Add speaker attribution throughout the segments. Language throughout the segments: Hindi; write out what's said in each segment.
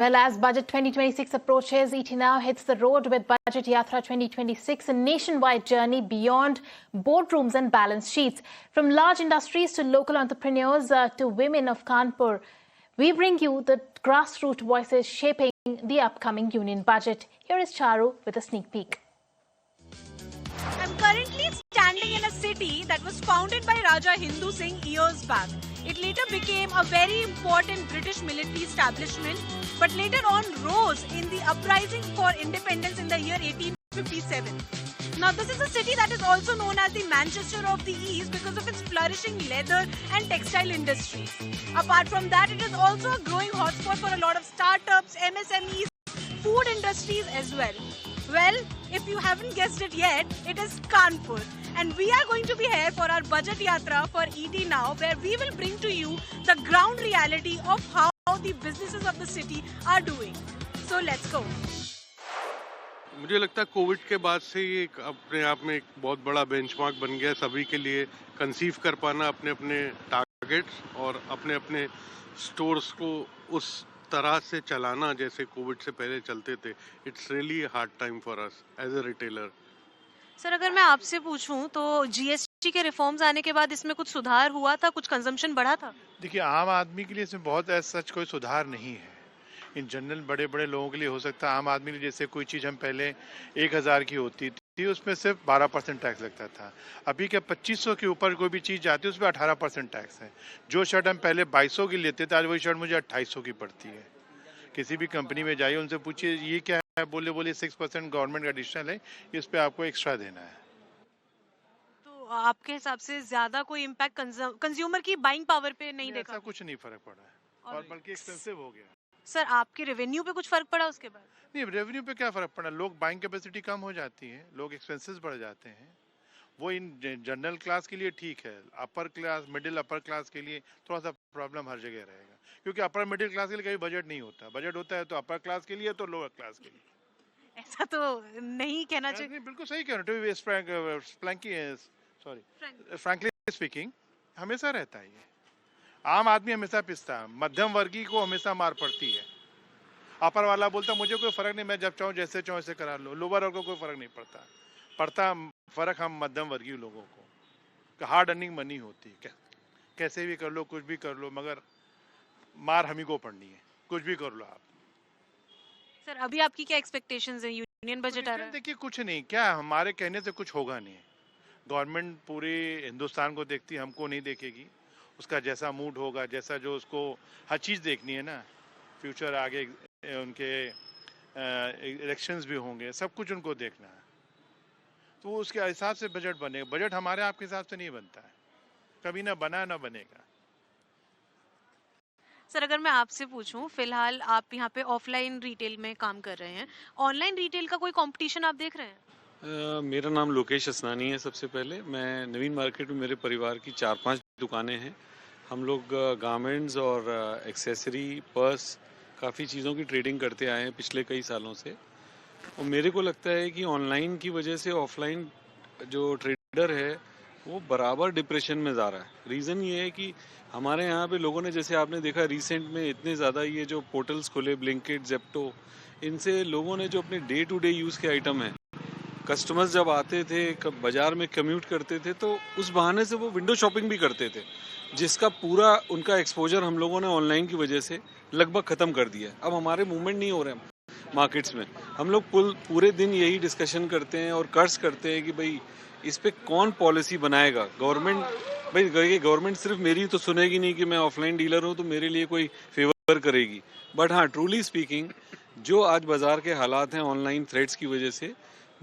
Speaker 1: Well, as Budget 2026 approaches, ET Now hits the road with Budget Yatra 2026, a nationwide journey beyond boardrooms and balance sheets. From large industries to local entrepreneurs to women of Kanpur, we bring you the grassroots voices shaping the upcoming union budget. Here is Charu with a sneak peek.
Speaker 2: I'm currently standing in a city that was founded by Raja Hindu Singh years back. It later became a very important British military establishment, but later on rose in the uprising for independence in the year 1857. Now, this is a city that is also known as the Manchester of the East because of its flourishing leather and textile industries. Apart from that, it is also a growing hotspot for a lot of startups, MSMEs, food industries as well. Well, if you haven't guessed it yet, it is Kanpur. And we are going to be here for our Budget Yatra for ET Now, where we will bring to you the ground reality of how the businesses of the city are doing. So let's go.
Speaker 3: मुझे लगता है कोविड के बाद से ये अपने आप में एक बहुत बड़ा बेंचमार्क बन गया सभी के लिए कंसीव कर पाना अपने अपने टारगेट्स और अपने अपने स्टोर्स को उस तरह से चलाना जैसे कोविड से पहले चलते थे. It's really hard time for us as a retailer.
Speaker 2: Sir, अगर मैं आपसे पूछूं तो जीएसटी के रिफॉर्म्स आने के बाद इसमें कुछ सुधार हुआ था, कुछ कंजम्पशन बढ़ा था?
Speaker 4: देखिए, आम आदमी के लिए इसमें बहुत सच कोई सुधार नहीं है. इन जनरल बड़े बड़े लोगों के लिए हो सकता है. आम आदमी के लिए जैसे कोई चीज़ हम पहले 1000 की होती थी उसमें सिर्फ 12% टैक्स लगता था. अभी क्या 2500 के ऊपर कोई भी चीज़ जाती है उसमें 18% टैक्स है. जो शर्ट हम पहले 2200 की लेते थे आज वही शर्ट मुझे 2800 की पड़ती है. किसी भी कंपनी में जाइए उनसे पूछिए ये क्या है, बोले 6% गवर्नमेंट का एडिशनल है, इस पे आपको एक्स्ट्रा देना है.
Speaker 2: तो आपके हिसाब से ज्यादा कोई इम्पैक्ट कंज्यूमर की बाइंग पावर पे नहीं देखा?
Speaker 4: ऐसा कुछ नहीं फर्क पड़ा है और बल्कि एक्सपेंसिव हो गया.
Speaker 2: सर, आपके रेवेन्यू पे कुछ फर्क पड़ा उसके बाद?
Speaker 4: नहीं, रेवेन्यू पे क्या फर्क पड़ा. लोग बाइंग कैपेसिटी कम हो जाती है, लोग एक्सपेंसेस बढ़ जाते हैं. वो इन जनरल क्लास के लिए ठीक है. Upper class, middle upper class के लिए थोड़ा सा प्रॉब्लम हर जगह रहेगा, क्योंकि अपर मिडिल क्लास के लिए कभी बजट नहीं होता. बजट होता है तो अपर क्लास के लिए तो लोअर क्लास के लिए.
Speaker 2: ऐसा तो नहीं कहना चाहिए.
Speaker 4: नहीं, बिल्कुल सही कह रहे हो. फ्रैंकली स्पीकिंग हमेशा रहता है ये. आम आदमी हमेशा पिसता है, मध्यम वर्गीय को हमेशा मार पड़ती है. अपर वाला बोलता मुझे कोई फर्क नहीं, मैं जब चाहूँ जैसे चाहूँ ऐसे करा लो. लोअर वर्ग को कोई फर्क नहीं पड़ता फर्क हम मध्यम वर्गीय लोगों को. हार्ड अर्निंग मनी होती है, कैसे भी कर लो, कुछ भी कर लो, मगर मार हमी को पड़नी है. कुछ भी कर लो आप.
Speaker 2: सर, अभी आपकी क्या एक्सपेक्टेशंस है? यूनियन बजट आ रहा है.
Speaker 4: देखिए, कुछ नहीं, क्या हमारे कहने से कुछ होगा नहीं. गवर्नमेंट पूरे हिंदुस्तान को देखती है, हमको नहीं देखेगी. उसका जैसा मूड होगा, जैसा जो उसको हर चीज़ देखनी है ना, फ्यूचर आगे उनके इलेक्शंस भी होंगे, सब कुछ उनको देखना है. तो उसके हिसाब से बजट बनेगा. बजट हमारे आपके हिसाब से नहीं बनता है, कभी ना बना ना बनेगा.
Speaker 2: सर, अगर मैं आपसे पूछूं, फिलहाल आप यहाँ पे ऑफलाइन रिटेल में काम कर रहे हैं, ऑनलाइन रिटेल का कोई कंपटीशन आप देख रहे हैं?
Speaker 5: मेरा नाम लोकेश असनानी है. सबसे पहले मैं नवीन मार्केट में मेरे परिवार की 4-5 दुकानें हैं. हम लोग गारमेंट्स और एक्सेसरी, पर्स, काफ़ी चीज़ों की ट्रेडिंग करते आए हैं पिछले कई सालों से. और मेरे को लगता है कि ऑनलाइन की वजह से ऑफलाइन जो ट्रेडर है वो बराबर डिप्रेशन में जा रहा है. रीज़न ये है कि हमारे यहाँ पे लोगों ने, जैसे आपने देखा रिसेंट में इतने ज़्यादा ये जो पोर्टल्स खुले, ब्लिंकिट, जेप्टो, इनसे लोगों ने जो अपने डे टू डे यूज़ के आइटम हैं, कस्टमर्स जब आते थे, बाज़ार में कम्यूट करते थे, तो उस बहाने से वो विंडो शॉपिंग भी करते थे, जिसका पूरा उनका एक्सपोजर हम लोगों ने ऑनलाइन की वजह से लगभग ख़त्म कर दिया. अब हमारे मूवमेंट नहीं हो रहे हैं मार्केट्स में. हम लोग पूरे दिन यही डिस्कशन करते हैं और कर्ज करते हैं कि भाई इस पे कौन पॉलिसी बनाएगा. गवर्नमेंट सिर्फ मेरी तो सुनेगी नहीं कि मैं ऑफलाइन डीलर हूँ तो मेरे लिए कोई फेवर करेगी. बट हाँ, ट्रूली स्पीकिंग, जो आज बाज़ार के हालात हैं ऑनलाइन थ्रेड्स की वजह से,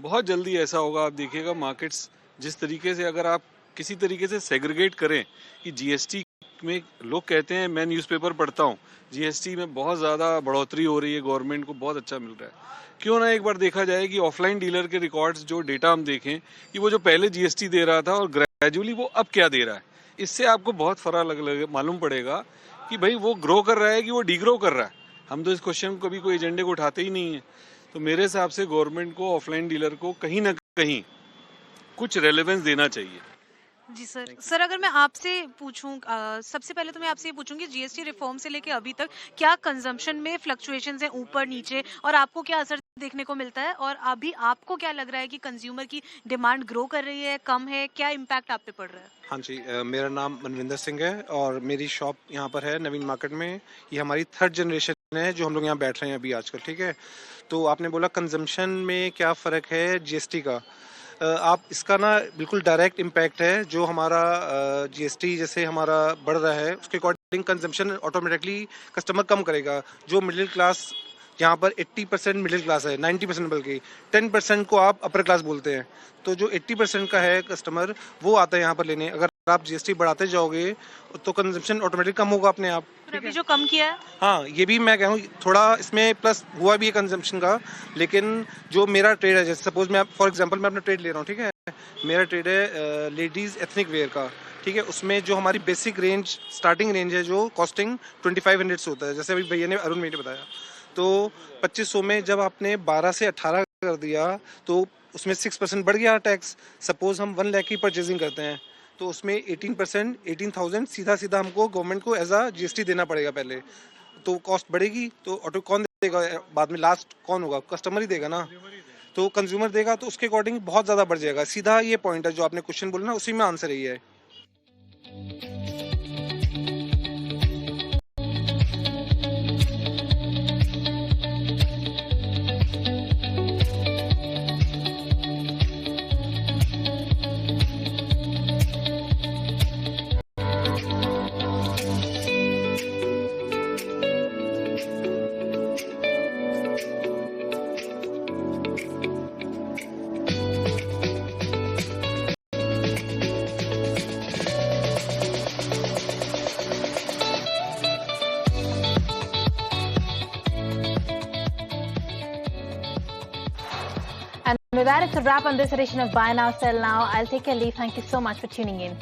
Speaker 5: बहुत जल्दी ऐसा होगा, आप देखिएगा मार्केट्स जिस तरीके से, अगर आप किसी तरीके से सेग्रीगेट करें कि जीएसटी में, लोग कहते हैं, मैं न्यूज़पेपर पढ़ता हूँ, जीएसटी में बहुत ज़्यादा बढ़ोतरी हो रही है, गवर्नमेंट को बहुत अच्छा मिल रहा है. क्यों ना एक बार देखा जाए कि ऑफलाइन डीलर के रिकॉर्ड्स, जो डेटा हम देखें कि वो जो पहले जीएसटी दे रहा था और ग्रेजुअली वो अब क्या दे रहा है. इससे आपको बहुत फर्क मालूम पड़ेगा कि भाई वो ग्रो कर रहा है कि वो डीग्रो कर रहा है. हम तो इस क्वेश्चन को कभी कोई एजेंडे को उठाते ही नहीं है. तो मेरे हिसाब से गवर्नमेंट को ऑफलाइन डीलर को कहीं ना कहीं कुछ रेलेवेंस देना चाहिए.
Speaker 2: जी सर। सर अगर मैं आपसे पूछूं, सबसे पहले तो मैं आपसे ये पूछूंगी जीएसटी रिफॉर्म से लेके अभी तक क्या कंजम्पशन में फ्लक्चुएशंस हैं ऊपर नीचे, और आपको क्या असर देखने को मिलता है, और अभी आपको क्या लग रहा है कि कंज्यूमर की डिमांड ग्रो कर रही है, कम है, क्या इम्पैक्ट आप पे पड़ रहा है?
Speaker 6: हाँ जी, मेरा नाम मनविंदर सिंह है और मेरी शॉप यहाँ पर है नवीन मार्केट में। ये हमारी थर्ड जनरेशन है जो हम लोग यहाँ बैठ रहे हैं अभी आजकल, ठीक है। तो आपने बोला कंजम्पशन में क्या फ़र्क है जीएसटी का। आप इसका ना बिल्कुल डायरेक्ट इम्पैक्ट है जो हमारा जीएसटी जैसे हमारा बढ़ रहा है उसके अकॉर्डिंग कंजम्पशन ऑटोमेटिकली कस्टमर कम करेगा। जो मिडिल क्लास यहाँ पर 80% मिडिल क्लास है, 90% बल्कि 10% को आप अपर क्लास बोलते हैं। तो जो 80% का है कस्टमर वो आता है यहाँ पर लेने। अगर आप जीएसटी बढ़ाते जाओगे तो कंजम्पशन ऑटोमेटिक कम होगा अपने आप।
Speaker 2: अभी जो कम किया है,
Speaker 6: हाँ, ये भी मैं कहूँ थोड़ा इसमें प्लस हुआ भी है कंजम्पशन का। लेकिन जो मेरा ट्रेड है, जैसे सपोज मैं फॉर एग्जांपल मैं अपना ट्रेड ले रहा हूँ, ठीक है। मेरा ट्रेड है लेडीज एथनिक वेयर का, ठीक है। उसमें जो हमारी बेसिक रेंज स्टार्टिंग रेंज है जो कॉस्टिंग 2500 से होता है, जैसे अभी भैया ने अरुण भैया ने बताया। तो 2500 में जब आपने 12 से 18 कर दिया तो उसमें 6% बढ़ गया टैक्स। सपोज हम 1 लाख की परचेजिंग करते हैं तो उसमें 18% 18,000 सीधा सीधा हमको गवर्नमेंट को एज अ जीएसटी देना पड़ेगा पहले। तो कॉस्ट बढ़ेगी तो ऑटो कौन देगा बाद में, लास्ट कौन होगा, कस्टमर ही देगा ना। तो कंज्यूमर देगा तो उसके अकॉर्डिंग बहुत ज़्यादा बढ़ जाएगा। सीधा ये पॉइंट है जो आपने क्वेश्चन बोला ना, उसी में आंसर यही है।
Speaker 1: And with that, it's a wrap on this edition of Buy Now, Sell Now. I'll take your leave. Thank you so much for tuning in.